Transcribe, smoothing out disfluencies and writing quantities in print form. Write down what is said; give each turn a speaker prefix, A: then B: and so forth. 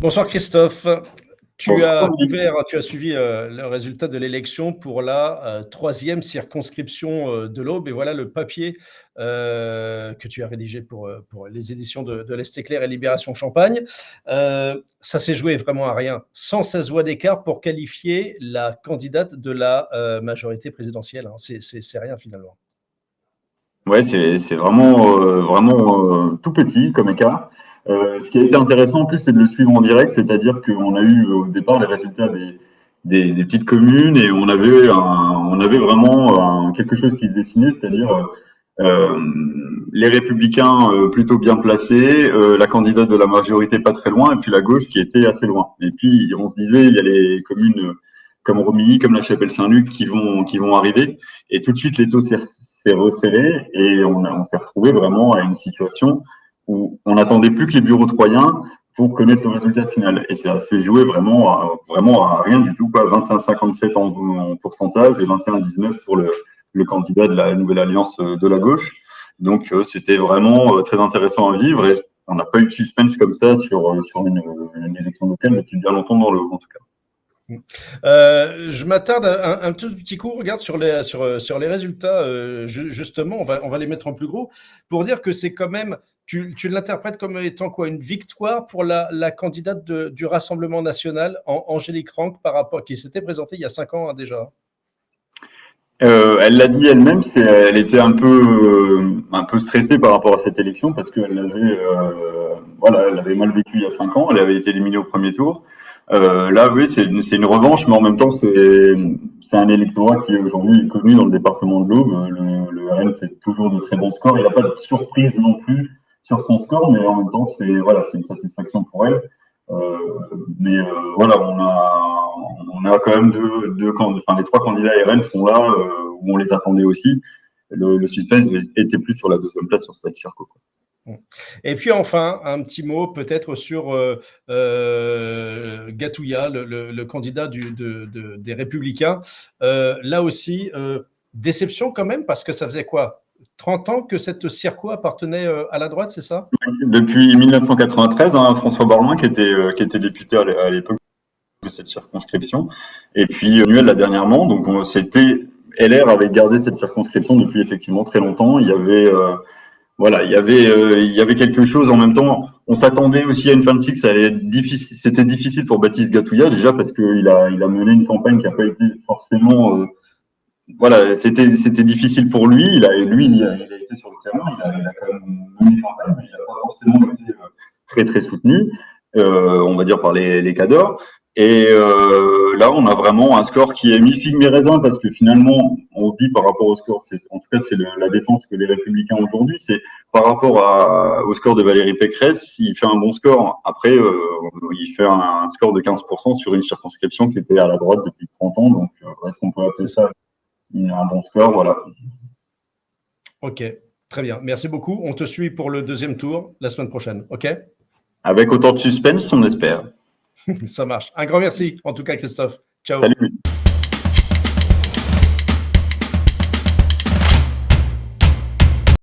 A: Bonsoir Christophe.
B: Bonsoir, Olivier.
A: Tu as suivi le résultat de l'élection pour la troisième circonscription de l'Aube. Et voilà le papier que tu as rédigé pour les éditions de l'Est éclair et Libération Champagne. Ça s'est joué vraiment à rien. 116 voix d'écart pour qualifier la candidate de la majorité présidentielle. Hein. C'est rien finalement.
B: Ouais, c'est vraiment tout petit comme écart. Ce qui a été intéressant en plus, c'est de le suivre en direct, c'est-à-dire qu'on a eu au départ les résultats des petites communes et on avait vraiment quelque chose qui se dessinait, c'est-à-dire euh, les Républicains plutôt bien placés, la candidate de la majorité pas très loin, et puis la gauche qui était assez loin. Et puis on se disait, il y a les communes comme Romilly, comme la Chapelle-Saint-Luc qui vont arriver, et tout de suite l'étau s'est resserré et on s'est retrouvé vraiment à une situation où on n'attendait plus que les bureaux troyens pour connaître le résultat final. Et ça s'est joué vraiment à rien du tout, quoi. 21,57 en pourcentage et 21,19 pour le candidat de la nouvelle alliance de la gauche. Donc c'était vraiment très intéressant à vivre et on n'a pas eu de suspense comme ça sur une élection locale depuis bien longtemps dans le en tout cas.
A: Je m'attarde un tout petit coup, regarde sur les résultats, justement, on va les mettre en plus gros, pour dire que c'est quand même, tu l'interprètes comme étant quoi, une victoire pour la candidate du Rassemblement national, Angélique Ranck, qui s'était présentée il y a 5 ans hein, déjà.
B: Elle l'a dit elle-même, elle était un peu stressée par rapport à cette élection parce elle avait mal vécu il y a 5 ans, elle avait été éliminée au premier tour. Là, oui, c'est une revanche, mais en même temps, c'est un électorat qui aujourd'hui est connu dans le département de l'Aube. Le RN fait toujours de très bons scores. Il n'y a pas de surprise non plus sur son score, mais en même temps, c'est une satisfaction pour elle. Voilà, on a quand même les trois candidats RN sont là où on les attendait aussi. Le suspense était plus sur la deuxième place sur cette circo.
A: Et puis enfin, un petit mot peut-être sur Gatouya, le candidat des Républicains. Là aussi, déception quand même, parce que ça faisait quoi, 30 ans que cette circo appartenait à la droite, c'est ça?
B: Depuis 1993, hein, François Borlin qui était député à l'époque de cette circonscription, et puis Nuel là dernièrement. Donc c'était LR avait gardé cette circonscription depuis effectivement très longtemps. Il y avait quelque chose en même temps. On s'attendait aussi à une fin de cycle, ça allait être difficile. C'était difficile pour Baptiste Gatouya déjà parce qu'il a mené une campagne qui n'a pas été forcément. C'était difficile pour lui. Il a été sur le terrain, il a quand même mené une campagne, mais il n'a pas forcément été très très soutenu, on va dire par les cadres. Et là, on a vraiment un score qui est mi-figue mi-raisin parce que finalement, on se dit par rapport au score, en tout cas c'est la défense que les Républicains aujourd'hui, c'est par rapport au score de Valérie Pécresse, il fait un bon score. Après, il fait un score de 15% sur une circonscription qui était à la droite depuis 30 ans. Donc, est-ce qu'on peut appeler ça un bon score? Voilà.
A: Ok, très bien. Merci beaucoup. On te suit pour le deuxième tour la semaine prochaine. Ok?
B: Avec autant de suspense, on espère.
A: Ça marche. Un grand merci, en tout cas, Christophe. Ciao.
B: Salut.